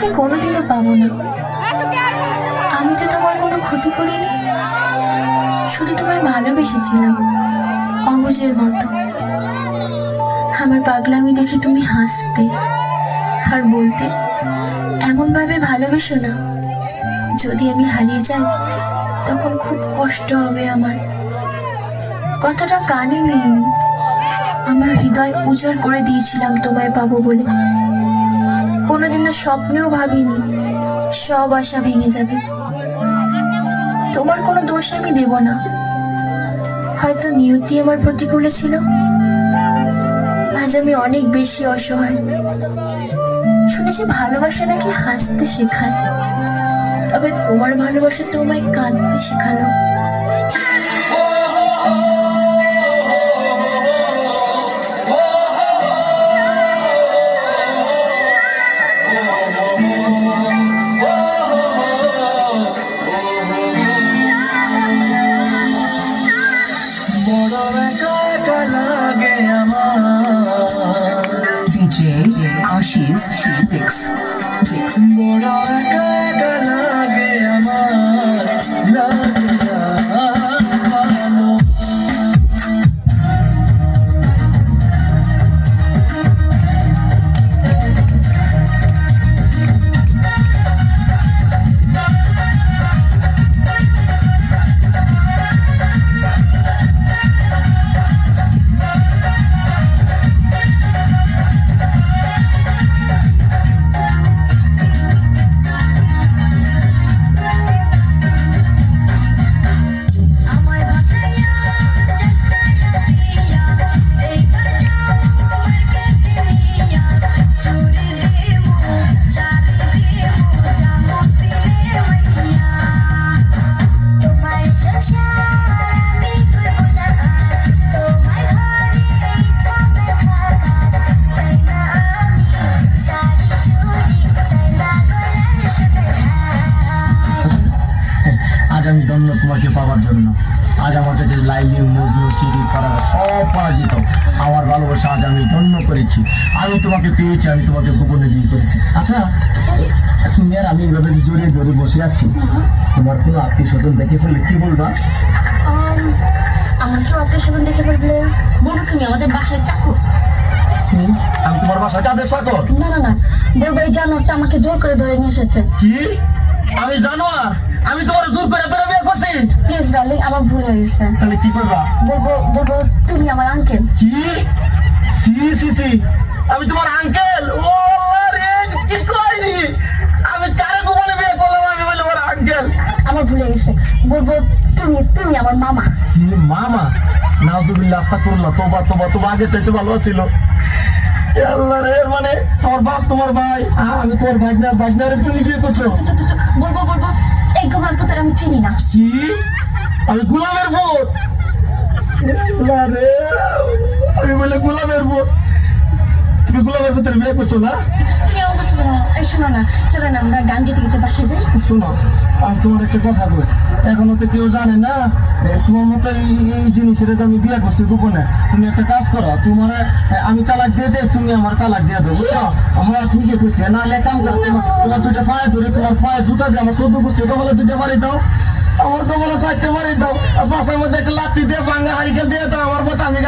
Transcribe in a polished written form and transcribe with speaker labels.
Speaker 1: তোমাকে কোনোদিনও পাবো না। আমি তো তোমার কোনো ক্ষতি করিনি, শুধু তোমায় ভালোবেসেছিলাম অবুঝের মতো। আমার পাগলামি দেখে তুমি হাসতে আর বলতে, এমন ভাবে ভালোবেসো না, যদি আমি হারিয়ে যাই তখন খুব কষ্ট হবে আমার। কথাটা কানে নিইনি, আমার হৃদয় উজাড় করে দিয়েছিলাম তোমায় পাবো বলে। কোনোদিনও স্বপ্নেও ভাবিনি সব আশা ভেঙে যাবে। তোমার কোনো দোষ আমি দেব না, হয়তো নিয়তি আমার প্রতিকূলে ছিল। আজ আমি অনেক বেশি অসহায়। শুনেছি ভালোবাসা নাকি হাসতে শেখায়, তবে তোমার ভালোবাসা তোমায় কাঁদতে শেখালো।
Speaker 2: DJ Ashish Mix.
Speaker 3: বড় একা একা লাগে আমার, লাগে না ভালো। আজ আমি ধন্য তোমাকে পাওয়ার জন্য। আজ আমার কাছে লাইলি মজনু সিঁড়ি করা সব পরাজিত। আমার ভালোবাসা আজ আমি ধন্য করেছি। আমি তোমাকে পেয়েছি, আমি তোমাকে গোপনে বিয়ে করেছি। আচ্ছা, তুমি আর আমি এইভাবে যে জড়িয়ে ধরে বসে আছি, তোমার কোনো আত্মীয় স্বজন দেখে ফেললে কি বলবা?
Speaker 1: আমার কেউ আত্মীয় স্বজন দেখে বলবে, বলবো তুমি আমাদের বাসায় চাকর।
Speaker 3: আমি তোমার বাসায় কাজে চাকর?
Speaker 1: না না না, বলবো এই জানোয়ারটা আমাকে জোর করে ধরে নিয়ে এসেছে।
Speaker 3: কি? আমি জানোয়ার? আমি তোমার জোর করে ধরে বিয়ে করছি?
Speaker 1: প্লিজ ডার্লিং, আমার ভুল হয়ে গেছে।
Speaker 3: তাহলে কি করবা?
Speaker 1: বলবো তুমি আমার আঙ্কেল।
Speaker 3: কি? সি সি সি, আমি তোমার আঙ্কেল? ও রে, কি কইনি আমি? কারে গোপনে বিয়ে করলাম? আমি বলে ওর আঙ্কেল?
Speaker 1: আমার ভুল হয়ে গেছে। বলবো তুমি আমার মামা।
Speaker 3: কি মামা? নাউজুবিল্লাহ, আস্তাগফিরুল্লাহ, তওবা তওবা, তোমার আগে তো ভালো ছিল। আল্লাহ রে, মানে আমার বাপ তোমার ভাই, আমি তোমার ভাগনারে তুমি বিয়ে করছো?
Speaker 1: বলবো এই গোলার পুত্র আমি চিনি না।
Speaker 3: কি? আমি গোলামের ভূত? আল্লাহ রে, আমি বলে গোলামের ভূত? তুমি গোলামের ভূতের বিয়ে করছো না?
Speaker 1: তুমি আমার কথা বলো। এই শোনো না, চলো না আমরা গান গেতে গেতে বাসে যাই।
Speaker 3: শোনো, আমি তোমার একটা কথা বলি, এখনো তো কেউ জানে না তোমার মতো এই জিনিসের যে আমি বিয়ে করছি গোপনে। তুমি একটা কাজ করো, তোমার আমি তালাক দিয়ে দেয়, তুমি আমার তালাক দিয়ে দেবো, বুঝছো? হ্যাঁ ঠিকই করছি। নাহলে কাম করো, তোমার দুইটা পায়ে ধরে, তোমার পায়ে জুতা দিয়ে আমার 14 গোষ্ঠী কবলে দুইটা মারি দাও, আমার কবলে 4টে মারি দাও, আর পাশের মধ্যে একটা লাঠি দিয়ে ভাঙা হারিকেল দিয়ে দাও আমার মতো। আমি